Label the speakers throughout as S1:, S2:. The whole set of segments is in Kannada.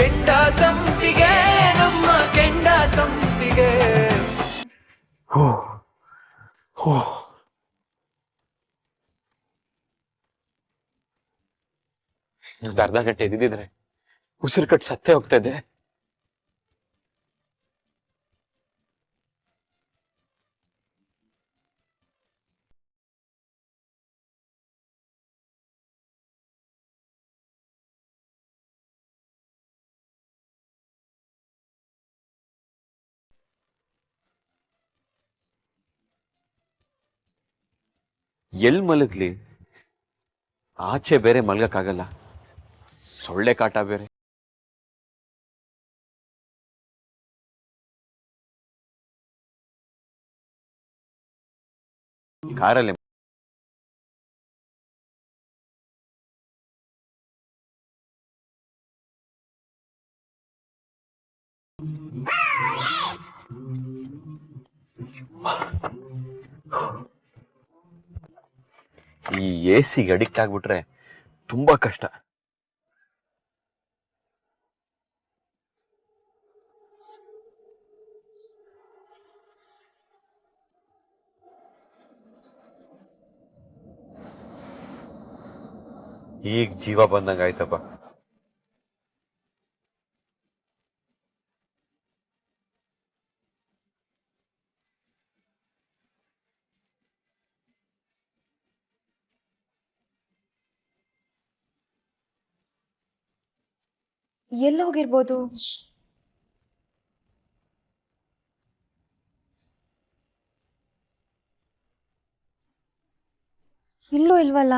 S1: ಕೆಂಡ ಸಂಪಿಗೆ ನಮ್ಮ ಕೆಂಡ ಸಂಪಿಗೆ.
S2: ಅರ್ಧ ಗಂಟೆ ಇದ್ದಿದ್ರೆ ಉಸಿರು ಕಟ್ಟು ಸತ್ತೇ ಹೋಗ್ತಾ ಇದ್ದೆ. ಎಲ್ ಮಲಗ್ಲಿ? ಆಚೆ ಬೇರೆ ಮಲ್ಗಕ್ಕಾಗಲ್ಲ, ಸೊಳ್ಳೆ ಕಾಟ ಬೇರೆ. ಕಾರಲ್ಲಿ ಈ ಎಸಿಗೆ ಅಡಿಕ್ಟ್ ಆಗ್ಬಿಟ್ರೆ ತುಂಬಾ ಕಷ್ಟ. ಈಗ ಜೀವ ಬಂದಂಗ ಆಯ್ತಪ್ಪ.
S3: ಎಲ್ಲಿ ಹೋಗಿರ್ಬೋದು? ಇಲ್ಲೂ ಇಲ್ವಲ್ಲ,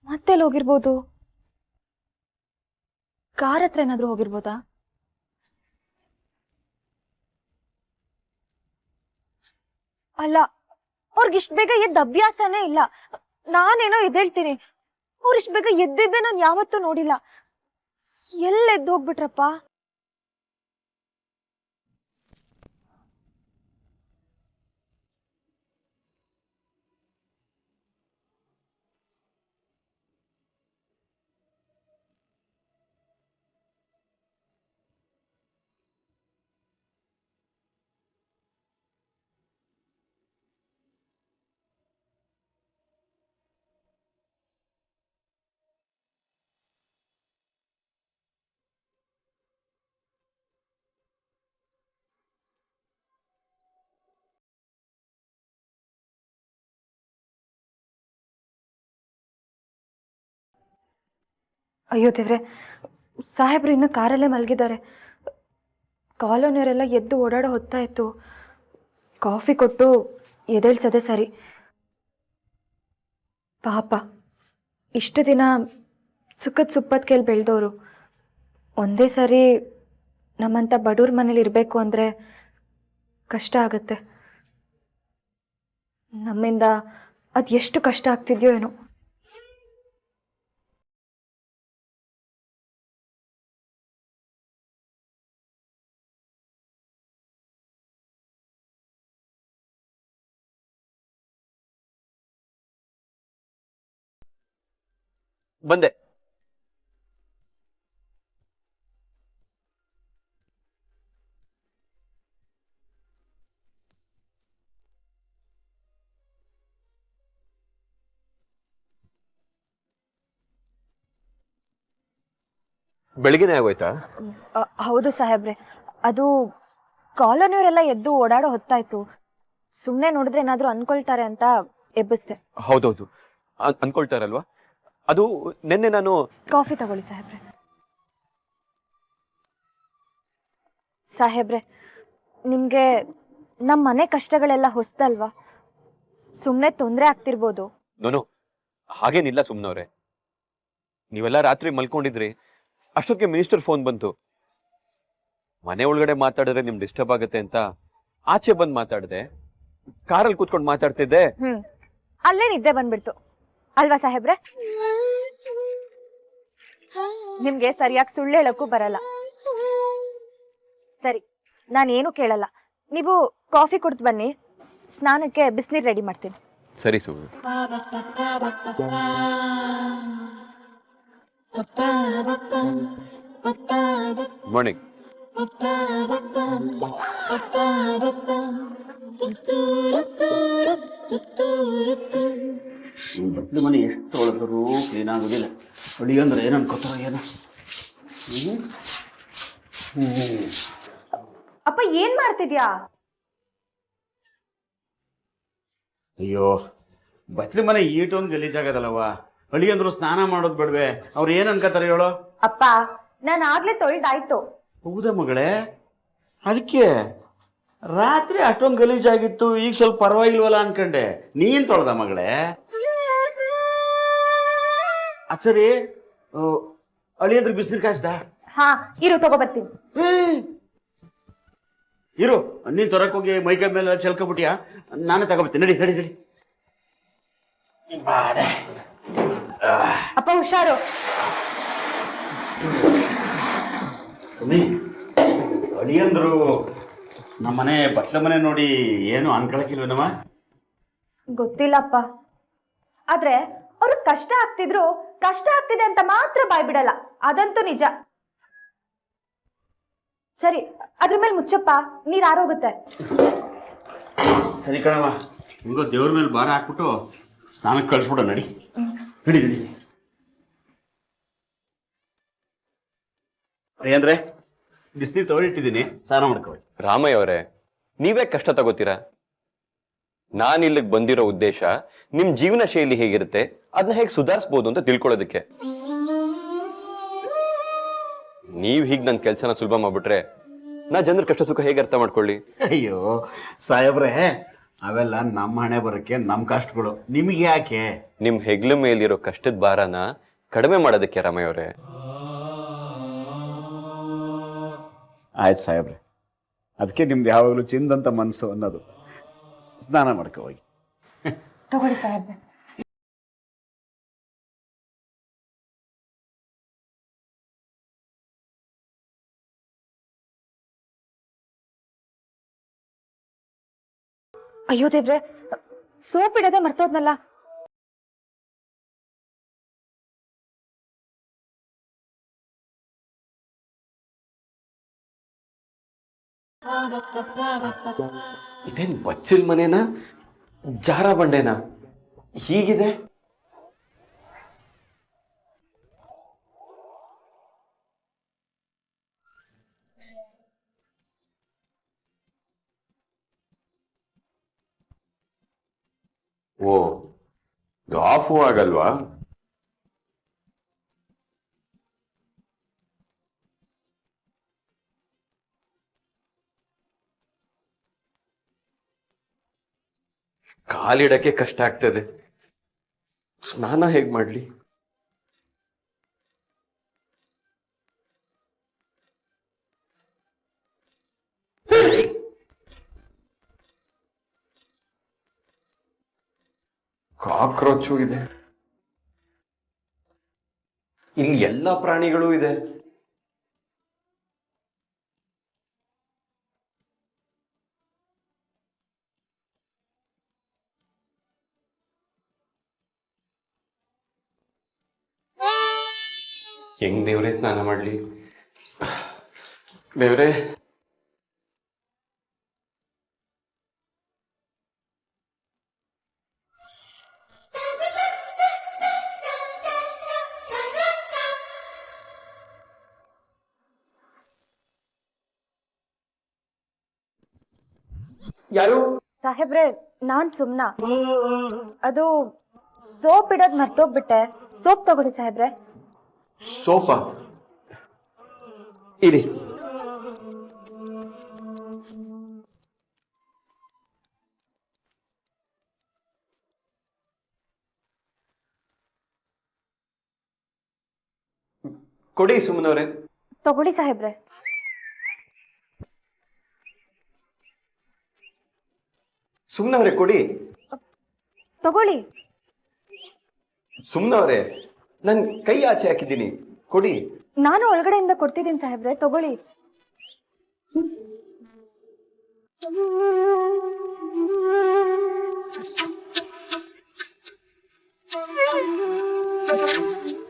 S3: ಮತ್ತೆಲ್ಲಿ ಹೋಗಿರ್ಬೋದು? ಕಾರ್ ಹತ್ರ ಏನಾದ್ರೂ ಹೋಗಿರ್ಬೋದಾ? ಅಲ್ಲ, ಅವ್ರಿಗಿಷ್ಟು ಬೇಗ ಎದ್ದ ಅಭ್ಯಾಸನೇ ಇಲ್ಲ. ನಾನೇನೋ ಎದ್ದೇಳ್ತೀನಿ, ಅವ್ರಿಷ್ಟು ಬೇಗ ಎದ್ದಿದ್ದೆ ನಾನು ಯಾವತ್ತೂ ನೋಡಿಲ್ಲ. ಎಲ್ಲೆದ್ದು ಹೋಗ್ಬಿಟ್ರಪ್ಪ? ಅಯ್ಯೋ ದೇವ್ರೆ, ಸಾಹೇಬ್ರು ಇನ್ನು ಕಾರಲ್ಲೇ ಮಲಗಿದ್ದಾರೆ. ಕಾಲೋನಿಯವರೆಲ್ಲ ಎದ್ದು ಓಡಾಡೋ ಹೊತ್ತಾಯಿತು. ಕಾಫಿ ಕೊಟ್ಟು ಎದ್ದೇಳ್ಸೋದೇ ಸರಿ. ಪಾಪ, ಇಷ್ಟು ದಿನ ಸುಖದ ಸುಪ್ಪದ ಕೇಳಿ ಬೆಳೆದವರು ಒಂದೇ ಸರಿ ನಮ್ಮಂಥ ಬಡವ್ರ ಮನೇಲಿ ಇರಬೇಕು ಅಂದರೆ ಕಷ್ಟ ಆಗುತ್ತೆ. ನಮ್ಮಿಂದ ಅದು ಎಷ್ಟು ಕಷ್ಟ ಆಗ್ತಿದ್ಯೋ ಏನೋ.
S2: ಬಂದೆ. ಬೆಳಿಗ್ಗೆನೇ ಆಗೋಯ್ತಾ?
S3: ಹೌದು ಸಾಹೇಬ್ರೆ, ಅದು ಕಾಲೋನಿಯವರೆಲ್ಲ ಎದ್ದು ಓಡಾಡೋ ಹೊತ್ತಾಯ್ತು. ಸುಮ್ಮನೆ ನೋಡಿದ್ರೆ ಏನಾದರೂ ಅನ್ಕೊಳ್ತಾರೆ ಅಂತ ಎಬ್ಬಿಸ್ದೆ.
S2: ಹೌದೌದು, ಅನ್ಕೊಳ್ತಾರಲ್ವಾ. ಅದು ನಿನ್ನೆ ನಾನು
S3: ಕಾಫಿ ತಗೊಳ್ಳಿ ಸಾಹೇಬ್ರೆ. ಸಾಹೇಬ್ರೆ, ನಿಮಗೆ ನಮ್ಮ ಮನೆ ಕಷ್ಟಗಳೆಲ್ಲ ಹೊಸದಲ್ವಾ? ಸುಮ್ಮನೆ ತೊಂದರೆ ಆಗ್ತಿರ್ಬೋದು.
S2: ನೋನು ಹಾಗೇನಿಲ್ಲ ಸುಮ್ನವ್ರೆ. ನೀವೆಲ್ಲ ರಾತ್ರಿ ಮಲ್ಕೊಂಡಿದ್ರಿ, ಅಷ್ಟೊತ್ತಿಗೆ ಮಿನಿಸ್ಟರ್ ಫೋನ್ ಬಂತು. ಮನೆ ಒಳಗಡೆ ಮಾತಾಡಿದ್ರೆ ನಿಮ್ ಡಿಸ್ಟರ್ಬ್ ಆಗುತ್ತೆ ಅಂತ ಆಚೆ ಬಂದು ಮಾತಾಡಿದೆ. ಕಾರಲ್ಲಿ ಕೂತ್ಕೊಂಡು ಮಾತಾಡ್ತಿದ್ದೆ.
S3: ಅಲ್ಲೇ ನಿದ್ದೆ ಬಂದ್ಬಿಡ್ತು ಅಲ್ವಾ ಸಾಹೇಬ್ರೆ? ನಿಮ್ಗೆ ಸರಿಯಾಗಿ ಸುಳ್ಳು ಹೇಳಕ್ಕೂ ಬರಲ್ಲ. ಸರಿ, ನಾನೇನು ಕೇಳಲ್ಲ. ನೀವು ಕಾಫಿ ಕುಡ್ದು ಬನ್ನಿ, ಸ್ನಾನಕ್ಕೆ ಬಿಸಿನೀರು ರೆಡಿ ಮಾಡ್ತೀನಿ.
S2: ಸರಿ ಸುಮ್ಮನೆ.
S1: Papa,
S2: morning.
S4: ಬಟ್ಲು ಮನೆ ಎಷ್ಟು ತೊಳೆದರೂ ಕ್ಲೀನ್ ಆಗೋದಿಲ್ಲ. ಅಡುಗೆ ಅಂದ್ರೆ ಏನು ಅನ್ಕೋತಾರ ಏನು.
S3: ಅಪ್ಪ ಏನ್ ಮಾಡ್ತಿದ್ಯಾ?
S4: ಅಯ್ಯೋ ಬಟ್ಲು ಮನೆ ಈಟೊಂದು ಗಲೀಜಾಗದಲ್ಲವ. ಅಡುಗೆ ಅಂದ್ರು ಸ್ನಾನ ಮಾಡೋದು ಬಿಡ್ವೆ, ಅವ್ರು ಏನು ಅನ್ಕೋತಾರೆ ಹೇಳೋ.
S3: ಅಪ್ಪ ನಾನು ಆಗ್ಲೇ ತೊಳ್ದಾಯ್ತು.
S4: ಹೌದಾ ಮಗಳೇ? ಅದಕ್ಕೆ ರಾತ್ರಿ ಅಷ್ಟೊಂದು ಗಲೀಜಾಗಿತ್ತು, ಈಗ ಸ್ವಲ್ಪ ಪರವಾಗಿಲ್ವಲ್ಲ ಅನ್ಕಂಡೆ. ನೀನ್ ತೊಳ್ದ ಮಗಳೇ? ಅದ್ ಸರಿ, ಅಳಿಯಂದ್ರೆ ಬಿಸಿನೀರು ಕಾಯ್ಸ್ದ?
S3: ಹಾ ಇರು ತಗೋಬರ್ತೀನಿ.
S4: ಇರು, ನೀನ್ ತೊರಕ್ ಹೋಗಿ ಮೈಕೈ ಮೇಲೆ ಚೆಲ್ಕೊಬಿಟ್ಟಿಯಾ? ನಾನೇ ತಗೋಬರ್ತೀನಿ. ನಡಿ ನಡಿ ನಡಿ.
S3: ಅಪ್ಪ ಹುಷಾರು.
S4: ಅಳಿಯಂದ್ರು ನಮ್ಮನೆ ಬಟ್ಲ ಮನೆ ನೋಡಿ ಏನು ಅನ್ಕೊಳಕಿಲ್ವೇನಮ್ಮ?
S3: ಗೊತ್ತಿಲ್ಲಪ್ಪ, ಆದ್ರೆ ಅವ್ರಿಗೆ ಕಷ್ಟ ಆಗ್ತಿದ್ರು ಕಷ್ಟ ಆಗ್ತಿದೆ ಅಂತ ಮಾತ್ರ ಬಾಯ್ ಬಿಡಲ್ಲ, ಅದಂತೂ ನಿಜ. ಸರಿ, ಅದ್ರ ಮೇಲೆ ಮುಚ್ಚಪ್ಪ, ನೀರ್ ಆರೋಗುತ್ತೆ.
S4: ಸರಿ ಕಣವ, ಹಿಂಗೋ ದೇವ್ರ ಮೇಲೆ ಭಾರ ಹಾಕ್ಬಿಟ್ಟು ಸ್ನಾನಕ್ಕೆ ಕಳಿಸ್ಬಿಡ. ನಡಿ ನಡಿ ನಡಿ. ಅಂದ್ರೆ ಬಿಸಿನೀರು ತೊಗೊಂಡಿಟ್ಟಿದ್ದೀನಿ, ಸ್ನಾನ ಮಾಡ್ಕೊಳ್ಳಿ.
S2: ರಾಮಯ್ಯ ಅವರೇ, ನೀವೇ ಕಷ್ಟ ತಗೋತೀರಾ? ನಾನು ಇಲ್ಲಿಗೆ ಬಂದಿರೋ ಉದ್ದೇಶ ನಿಮ್ ಜೀವನ ಶೈಲಿ ಹೇಗಿರುತ್ತೆ ಅದನ್ನ ಹೇಗೆ ಸುಧಾರಿಸಬಹುದು ಅಂತ ತಿಳ್ಕೊಳ್ಳೋದಕ್ಕೆ. ನೀವ್ ಹೀಗ್ ನನ್ನ ಕೆಲಸನ ಸುಲಭ ಮಾಡ್ಬಿಟ್ರೆ ನಾ ಜನರ ಕಷ್ಟ ಸುಖ ಹೇಗೆ ಅರ್ಥ ಮಾಡ್ಕೊಳ್ಳಿ?
S4: ಅಯ್ಯೋ ಸಾಹೇಬ್ರೆ, ಅವೆಲ್ಲ ನಮ್ಮ ಹಣೆ ಬರಕ್ಕೆ ನಮ್ಮ ಕಷ್ಟಗಳು, ನಿಮಗೆ ಯಾಕೆ?
S2: ನಿಮ್ ಹೆಗ್ಲ ಮೇಲಿರೋ ಕಷ್ಟದ ಭಾರನ ಕಡಿಮೆ ಮಾಡೋದಕ್ಕೆ ರಾಮಯ್ಯ ಅವರೇ.
S4: ಆಯ್ತು ಸಾಹೇಬ್ರೆ, ಅದಕ್ಕೆ ನಿಮ್ದು ಯಾವಾಗಲೂ ಚಿಂದಂತ ಮನಸ್ಸು ಅನ್ನೋದು. ಸ್ನಾನ ಮಾಡ್ಕೊ ಹೋಗಿ.
S3: ತಗೊಳ್ಳಿ ಸಾಹೇಬ್ರೆ. ಅಯ್ಯೋ ದೇವ್ರೆ, ಸೋಪ್ ಇಡದೆ ಮರ್ತೋದ್ನಲ್ಲ.
S2: ಇದೇನ್ ಬಚ್ಚಲ್ ಮನೇನಾ ಜಾರ ಬಂಡೆನಾ ಹೀಗಿದೆ? ಓ, ಆಫು ಆಗಲ್ವಾ? ಕಾಲಿಡಕ್ಕೆ ಕಷ್ಟ ಆಗ್ತದೆ, ಸ್ನಾನ ಹೇಗ್ ಮಾಡ್ಲಿ? ಕಾಕ್ರೋಚು ಇದೆ, ಇಲ್ಲಿ ಎಲ್ಲ ಪ್ರಾಣಿಗಳು ಇದೆ. ಹೆಂಗ್ ದೇವ್ರೆ ಸ್ನಾನ ಮಾಡ್ಲಿ? ದೇವ್ರೆ, ಯಾರು?
S3: ಸಾಹೇಬ್ರೆ, ನಾನ್ ಸುಮ್ನ. ಅದು ಸೋಪ್ ಇಡೋದ್ ಮರ್ತೋಗ್ಬಿಟ್ಟೆ. ಸೋಪ್ ತಗೊಳ್ಳಿ ಸಾಹೇಬ್ರೆ.
S2: ಸೋಫಾ ಇರಿ. ಕೊಡಿ ಸುಮ್ಮನವ್ರೆ.
S3: ತಗೊಳ್ಳಿ ಸಾಹೇಬ್ರೆ.
S2: ಸುಮ್ಮನವ್ರೆ ಕೊಡಿ.
S3: ತಗೊಳ್ಳಿ.
S2: ಸುಮ್ಮನವ್ರೆ, ನನ್ ಕೈ ಆಚೆ ಹಾಕಿದ್ದೀನಿ, ಕೊಡಿ.
S3: ನಾನು ಒಳಗಡೆಯಿಂದ ಕೊಡ್ತಿದ್ದೀನಿ ಸಾಹೇಬ್ರೆ, ತಗೊಳ್ಳಿ.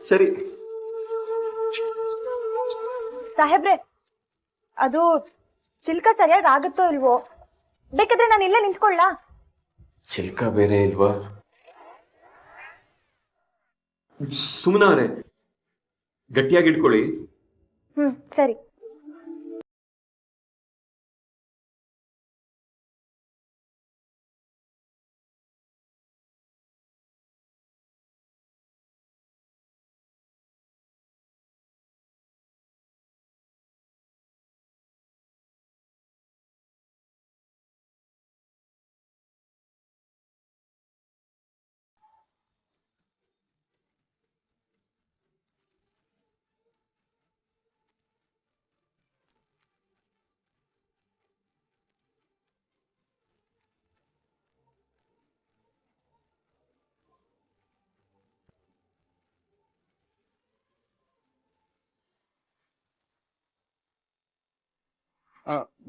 S2: ಸರಿ
S3: ಸಾಹೇಬ್ರೆ, ಅದು ಚಿಲ್ಕ ಸರಿಯಾಗಿ ಆಗುತ್ತೋ ಇಲ್ವೋ, ಬೇಕಾದ್ರೆ ನಾನು ಇಲ್ಲೇ ನಿಂತ್ಕೊಳ್ಳಾ?
S2: ಚಿಲ್ಕ ಬೇರೆ ಇಲ್ವಾ? ಸುಮ್ಮನೆ ಅವರೇ ಗಟ್ಟಿಯಾಗಿ ಇಟ್ಕೊಳ್ಳಿ.
S3: ಸರಿ.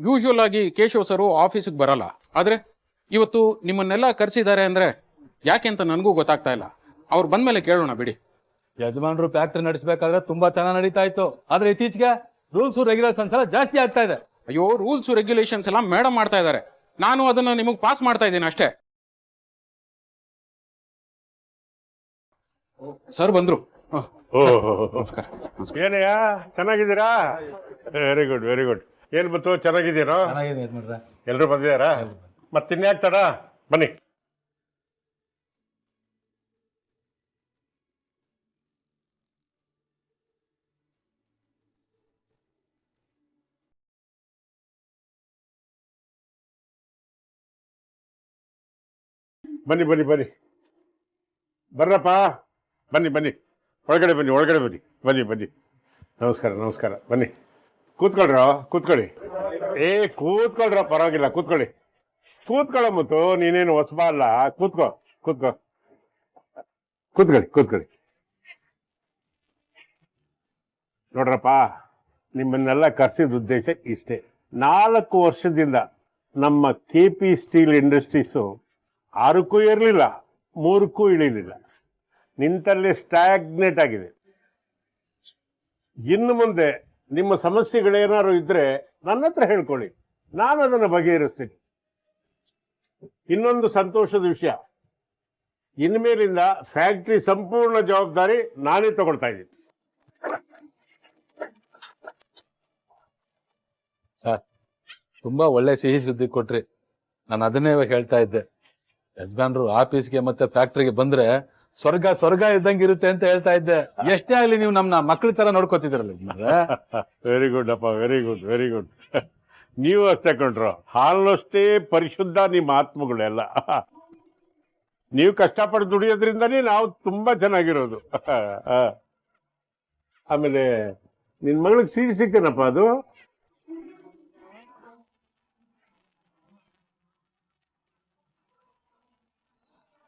S5: ಯೂಶುವಲ್ ಆಗಿ ಕೇಶವ್ ಸರು ಆಫೀಸಿಗೆ ಬರಲ್ಲ, ಆದ್ರೆ ಇವತ್ತು ನಿಮ್ಮನ್ನೆಲ್ಲ ಕರೆಸಿದ್ದಾರೆ ಅಂದ್ರೆ ಯಾಕೆ ಅಂತ ನನಗೂ ಗೊತ್ತಾಗ್ತಾ ಇಲ್ಲ. ಅವ್ರು ಬಂದ್ಮೇಲೆ ಕೇಳೋಣ ಬಿಡಿ.
S6: ಯಜಮಾನ್ರು ಫ್ಯಾಕ್ಟ್ರಿ ನಡೆಸಬೇಕಾದ್ರೆ ತುಂಬಾ ಚೆನ್ನಾಗಿ ನಡೀತಾ ಇತ್ತು. ಆದ್ರೆ ಇತ್ತೀಚೆಗೆ ರೂಲ್ಸ್ ರೆಗ್ಯುಲೇಷನ್ಸ್ ಎಲ್ಲ ಜಾಸ್ತಿ ಆಗ್ತಾ ಇದೆ.
S5: ಅಯ್ಯೋ, ರೂಲ್ಸ್ ರೆಗ್ಯುಲೇಷನ್ಸ್ ಎಲ್ಲ ಮೇಡಮ್ ಮಾಡ್ತಾ ಇದ್ದಾರೆ, ನಾನು ಅದನ್ನ ನಿಮಗೆ ಪಾಸ್ ಮಾಡ್ತಾ ಇದ್ದೀನಿ ಅಷ್ಟೇ. ಸರ್ ಬಂದ್ರು. ನಮಸ್ಕಾರ.
S7: ಏನಯ್ಯ, ಚೆನ್ನಾಗಿದ್ದೀರಾ? Very good very good. ಏನ್ ಬಂತು, ಚೆನ್ನಾಗಿದ್ದೀರಾ?
S6: ಚೆನ್ನಾಗಿದೆ ಯಜಮಾನ್ರೆ.
S7: ಎಲ್ರು ಬಂದಿದ್ದಾರಾ? ಮತ್ತಿನ್ಯಾಕ್ ತಡ, ಬನ್ನಿ. ಬನ್ನಿ ಬನ್ನಿ ಬನ್ನಿ ಬರ್ರಪ್ಪ, ಬನ್ನಿ ಬನ್ನಿ, ಒಳಗಡೆ ಬನ್ನಿ, ಒಳಗಡೆ ಬನ್ನಿ, ಬನ್ನಿ ಬನ್ನಿ. ನಮಸ್ಕಾರ ನಮಸ್ಕಾರ, ಬನ್ನಿ ಕೂತ್ಕೊಳ್ರ, ಕೂತ್ಕೊಳ್ಳಿ. ಕೂತ್ಕೊಳ್ರ, ಪರವಾಗಿಲ್ಲ, ಕೂತ್ಕೊಳ್ಳಿ. ಕೂತ್ಕೊಳ್ಳೋ ಮುತ್ತು, ನೀನೇನು ಹೊಸಬ ಅಲ್ಲ, ಕೂತ್ಕೋ ಕೂತ್ಕೋ, ಕೂತ್ಕೊಳ್ಳಿ ಕೂತ್ಕೊಳ್ಳಿ. ನೋಡ್ರಪ್ಪ, ನಿಮ್ಮನ್ನೆಲ್ಲ ಕರೆಸಿದ ಉದ್ದೇಶ ಇಷ್ಟೇ. 4 ವರ್ಷದಿಂದ ನಮ್ಮ KP ಸ್ಟೀಲ್ ಇಂಡಸ್ಟ್ರೀಸು 6ಕ್ಕೂ ಇರಲಿಲ್ಲ, 3ಕ್ಕೂ ಇಳಿಲಿಲ್ಲ, ನಿಂತಲ್ಲಿ ಸ್ಟ್ಯಾಗ್ನೇಟ್ ಆಗಿದೆ. ಇನ್ನು ಮುಂದೆ ನಿಮ್ಮ ಸಮಸ್ಯೆಗಳೇನಾದ್ರು ಇದ್ರೆ ನನ್ನ ಹತ್ರ ಹೇಳ್ಕೊಳ್ಳಿ, ನಾನು ಅದನ್ನು ಬಗೆಹರಿಸ್ತೀನಿ. ಇನ್ನೊಂದು ಸಂತೋಷದ ವಿಷಯ, ಇನ್ಮೇಲಿಂದ ಫ್ಯಾಕ್ಟ್ರಿ ಸಂಪೂರ್ಣ ಜವಾಬ್ದಾರಿ ನಾನೇ ತಗೊಳ್ತಾ ಇದ್ದೀನಿ.
S6: ಸರ್, ತುಂಬಾ ಒಳ್ಳೆ ಸಿಹಿ ಸುದ್ದಿ ಕೊಟ್ರಿ. ನಾನು ಅದನ್ನೇ ಹೇಳ್ತಾ ಇದ್ದೆ, ಯಜಮಾನ್ರು ಆಫೀಸ್ಗೆ ಮತ್ತೆ ಫ್ಯಾಕ್ಟ್ರಿಗೆ ಬಂದ್ರೆ ಸ್ವರ್ಗ ಸ್ವರ್ಗ ಇದ್ದಂಗೆ ಇರುತ್ತೆ ಅಂತ ಹೇಳ್ತಾ ಇದ್ದೆ. ಎಷ್ಟೇ ಆಗ್ಲಿ ನೀವು ನಮ್ನ ಮಕ್ಳ ತರ ನೋಡ್ಕೋತಿದ್ರಲ್ಲ.
S7: ವೆರಿ ಗುಡ್ ಅಪ್ಪ, ವೆರಿ ಗುಡ್ ವೆರಿ ಗುಡ್. ನೀವು ಅಷ್ಟೇ ಕೊಂಡ್ರು, ಹಾಲಷ್ಟೇ ಪರಿಶುದ್ಧ ನಿಮ್ಮ ಆತ್ಮಗಳೆಲ್ಲ. ನೀವು ಕಷ್ಟಪಟ್ಟು ದುಡಿಯೋದ್ರಿಂದನೇ ನಾವು ತುಂಬಾ ಚೆನ್ನಾಗಿರೋದು. ಆಮೇಲೆ ನಿನ್ ಮಗಳಿಗೆ ಸೀಟ್ ಸಿಗ್ತೇನಪ್ಪ ಅದು?